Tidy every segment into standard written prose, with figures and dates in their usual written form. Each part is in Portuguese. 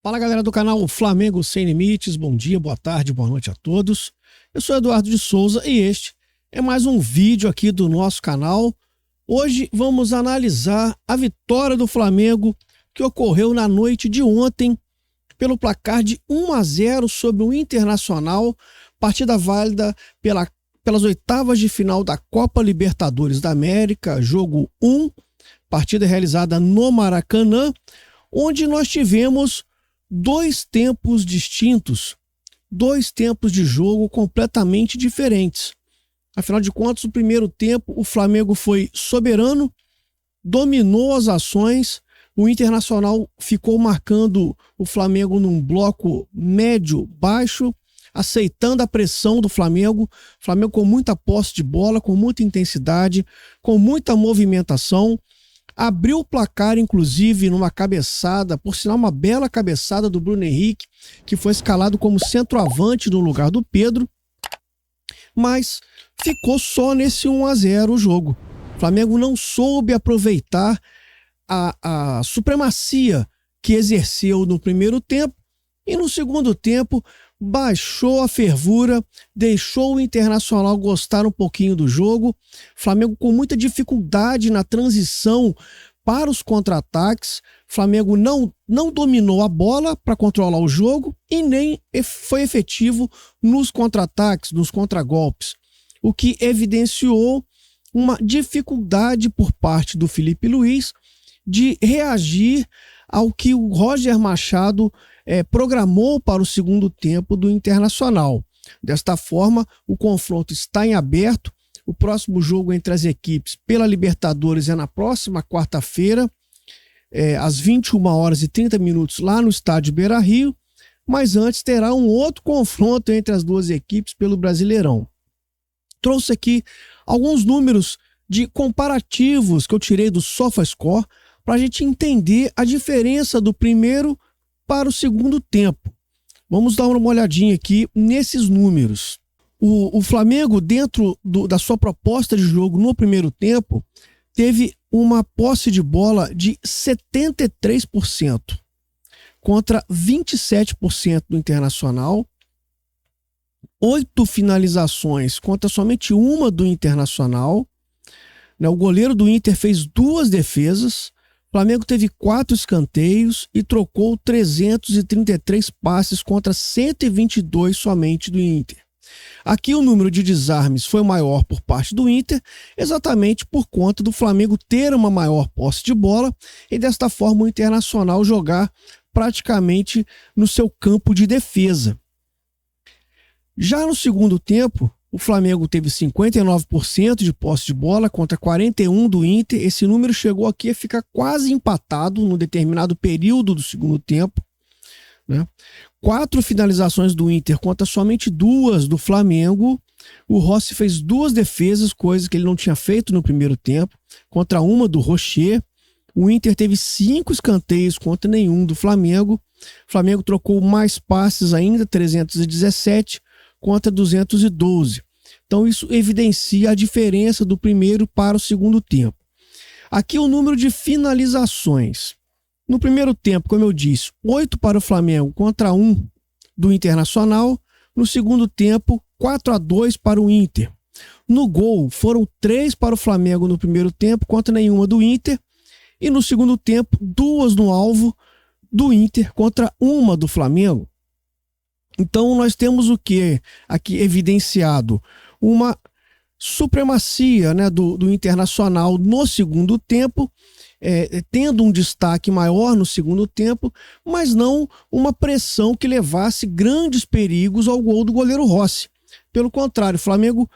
Fala, galera do canal Flamengo Sem Limites, bom dia, boa tarde, boa noite a todos. Eu sou Eduardo de Souza e este é mais um vídeo aqui do nosso canal. Hoje vamos analisar a vitória do Flamengo que ocorreu na noite de ontem pelo placar de 1-0 sobre o Internacional, partida válida pelas oitavas de final da Copa Libertadores da América, jogo 1, partida realizada no Maracanã, onde nós tivemos dois tempos distintos, dois tempos de jogo completamente diferentes. Afinal de contas, no primeiro tempo, o Flamengo foi soberano, dominou as ações, o Internacional ficou marcando o Flamengo num bloco médio-baixo, aceitando a pressão do Flamengo. Flamengo com muita posse de bola, com muita intensidade, com muita movimentação. Abriu o placar, inclusive, numa cabeçada, por sinal, uma bela cabeçada do Bruno Henrique, que foi escalado como centroavante no lugar do Pedro, mas ficou só nesse 1-0 o jogo. O Flamengo não soube aproveitar a supremacia que exerceu no primeiro tempo e no segundo tempo baixou a fervura, deixou o Internacional gostar um pouquinho do jogo. Flamengo com muita dificuldade na transição para os contra-ataques. Flamengo não dominou a bola para controlar o jogo e nem foi efetivo nos contra-ataques, nos contragolpes, o que evidenciou uma dificuldade por parte do Felipe Luiz de reagir ao que o Roger Machado programou para o segundo tempo do Internacional. Desta forma, o confronto está em aberto. O próximo jogo entre as equipes pela Libertadores é na próxima quarta-feira, às 21h30, lá no estádio Beira-Rio, mas antes terá um outro confronto entre as duas equipes pelo Brasileirão. Trouxe aqui alguns números de comparativos que eu tirei do SofaScore para a gente entender a diferença do primeiro para o segundo tempo. Vamos dar uma olhadinha aqui nesses números. O Flamengo, dentro da sua proposta de jogo no primeiro tempo, teve uma posse de bola de 73% contra 27% do Internacional, 8 finalizações contra somente uma do Internacional. O goleiro do Inter fez 2 defesas. O Flamengo teve 4 escanteios e trocou 333 passes contra 122 somente do Inter. Aqui o número de desarmes foi maior por parte do Inter, exatamente por conta do Flamengo ter uma maior posse de bola e desta forma o Internacional jogar praticamente no seu campo de defesa. Já no segundo tempo, o Flamengo teve 59% de posse de bola contra 41% do Inter. Esse número chegou aqui a ficar quase empatado no determinado período do segundo tempo, 4 finalizações do Inter contra somente 2 do Flamengo. O Rossi fez 2 defesas, coisa que ele não tinha feito no primeiro tempo, contra uma do Rocher. O Inter teve 5 escanteios contra nenhum do Flamengo. O Flamengo trocou mais passes ainda, 317 contra 212. Então isso evidencia a diferença do primeiro para o segundo tempo. Aqui o número de finalizações. No primeiro tempo, como eu disse, 8 para o Flamengo contra 1 do Internacional. No segundo tempo, 4-2 para o Inter. No gol, foram 3 para o Flamengo no primeiro tempo contra nenhuma do Inter. E no segundo tempo, 2 no alvo do Inter contra 1 do Flamengo. Então nós temos o que aqui evidenciado? Uma supremacia do Internacional no segundo tempo, tendo um destaque maior no segundo tempo, mas não uma pressão que levasse grandes perigos ao gol do goleiro Rossi. Pelo contrário, o Flamengo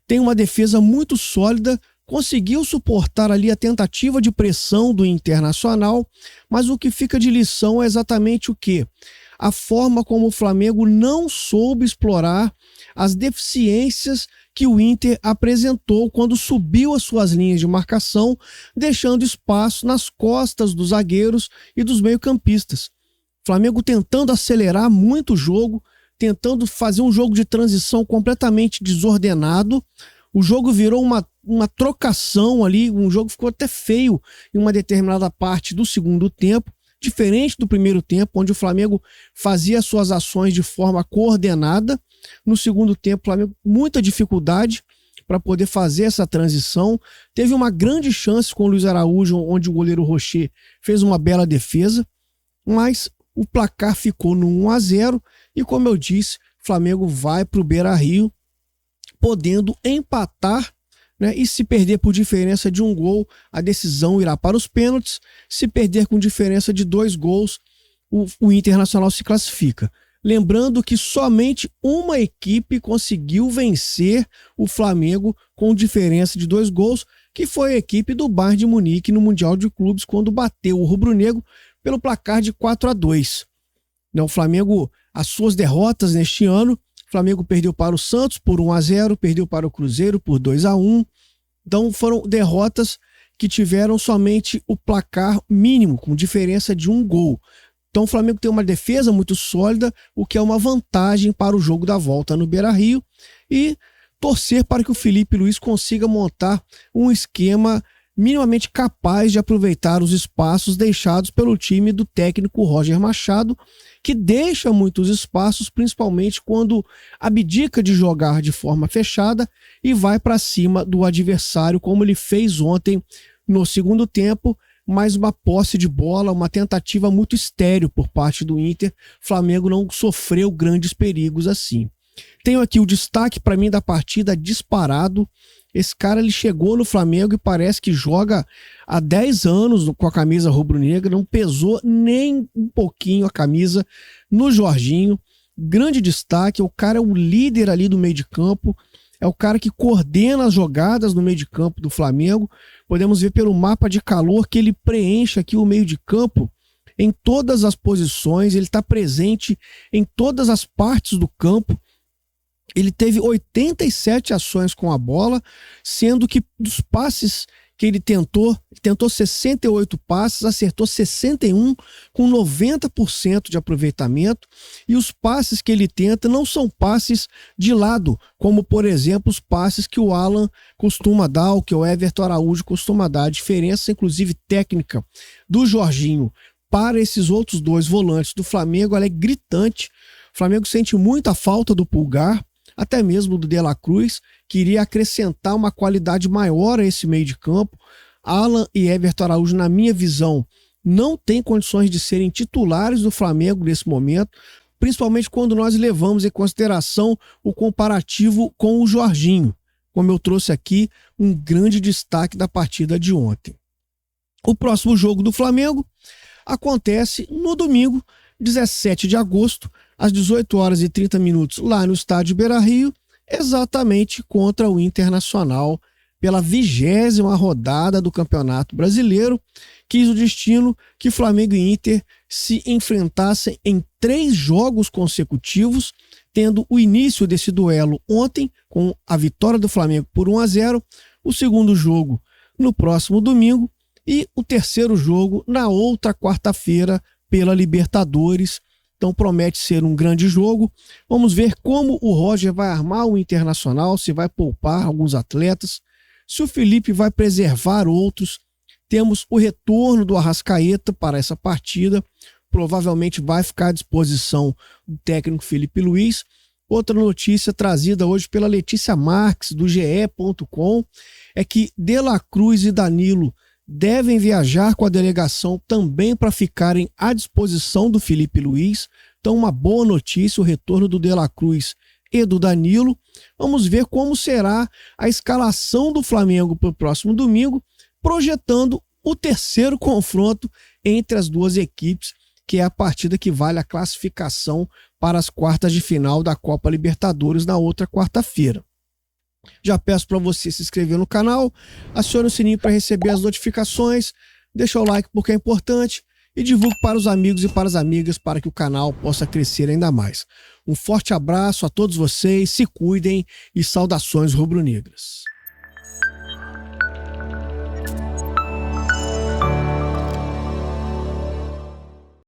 tem uma defesa muito sólida, conseguiu suportar ali a tentativa de pressão do Internacional, mas o que fica de lição é exatamente o quê? A forma como o Flamengo não soube explorar as deficiências que o Inter apresentou quando subiu as suas linhas de marcação, deixando espaço nas costas dos zagueiros e dos meio-campistas. O Flamengo tentando acelerar muito o jogo, tentando fazer um jogo de transição completamente desordenado. O jogo virou uma trocação ali, um jogo ficou até feio em uma determinada parte do segundo tempo. diferente do primeiro tempo, onde o Flamengo fazia suas ações de forma coordenada. No segundo tempo, o Flamengo muita dificuldade para poder fazer essa transição. Teve uma grande chance com o Luiz Araújo, onde o goleiro Rocher fez uma bela defesa, mas o placar ficou no 1-0 e, como eu disse, o Flamengo vai para o Beira-Rio podendo empatar, né? E se perder por diferença de 1 gol, a decisão irá para os pênaltis. Se perder com diferença de 2 gols, o Internacional se classifica. Lembrando que somente uma equipe conseguiu vencer o Flamengo com diferença de 2 gols, que foi a equipe do Bayern de Munique no Mundial de Clubes, quando bateu o rubro-negro pelo placar de 4-2. O Flamengo, as suas derrotas neste ano, o Flamengo perdeu para o Santos por 1-0, perdeu para o Cruzeiro por 2-1. Então foram derrotas que tiveram somente o placar mínimo, com diferença de 1 gol. Então o Flamengo tem uma defesa muito sólida, o que é uma vantagem para o jogo da volta no Beira-Rio, e torcer para que o Felipe Luiz consiga montar um esquema minimamente capaz de aproveitar os espaços deixados pelo time do técnico Roger Machado, que deixa muitos espaços, principalmente quando abdica de jogar de forma fechada e vai para cima do adversário, como ele fez ontem no segundo tempo. Mais uma posse de bola, uma tentativa muito estéril por parte do Inter. O Flamengo não sofreu grandes perigos assim. Tenho aqui o destaque para mim da partida disparado. Esse cara, ele chegou no Flamengo e parece que joga há 10 anos com a camisa rubro-negra, não pesou nem um pouquinho a camisa no Jorginho. Grande destaque, o cara é o líder ali do meio de campo, é o cara que coordena as jogadas no meio de campo do Flamengo. Podemos ver pelo mapa de calor que ele preenche aqui o meio de campo em todas as posições, ele está presente em todas as partes do campo. Ele teve 87 ações com a bola, sendo que dos passes que ele tentou 68 passes, acertou 61, com 90% de aproveitamento. E os passes que ele tenta não são passes de lado, como, por exemplo, os passes que o Alan costuma dar, ou que o Everton Araújo costuma dar. A diferença, inclusive, técnica do Jorginho para esses outros 2 volantes do Flamengo, ela é gritante. O Flamengo sente muita falta do Pulgar, até mesmo do De La Cruz, que iria acrescentar uma qualidade maior a esse meio de campo. Alan e Everton Araújo, na minha visão, não têm condições de serem titulares do Flamengo nesse momento, principalmente quando nós levamos em consideração o comparativo com o Jorginho, como eu trouxe aqui um grande destaque da partida de ontem. O próximo jogo do Flamengo acontece no domingo, 17 de agosto, às 18h30, lá no estádio Beira-Rio, exatamente contra o Internacional, pela 20ª rodada do Campeonato Brasileiro. Quis o destino que Flamengo e Inter se enfrentassem em 3 jogos consecutivos, tendo o início desse duelo ontem, com a vitória do Flamengo por 1-0, o segundo jogo no próximo domingo e o terceiro jogo na outra quarta-feira pela Libertadores. Então promete ser um grande jogo. Vamos ver como o Roger vai armar o Internacional, se vai poupar alguns atletas, se o Felipe vai preservar outros. Temos o retorno do Arrascaeta para essa partida, provavelmente vai ficar à disposição do técnico Felipe Luiz. Outra notícia trazida hoje pela Letícia Marques, do ge.com, é que De La Cruz e Danilo devem viajar com a delegação também para ficarem à disposição do Felipe Luiz. Então, uma boa notícia, o retorno do De La Cruz e do Danilo. Vamos ver como será a escalação do Flamengo para o próximo domingo, projetando o terceiro confronto entre as 2 equipes, que é a partida que vale a classificação para as quartas de final da Copa Libertadores na outra quarta-feira. Já peço para você se inscrever no canal, acione o sininho para receber as notificações, deixa o like porque é importante e divulgue para os amigos e para as amigas para que o canal possa crescer ainda mais. Um forte abraço a todos vocês, se cuidem e saudações rubro-negras.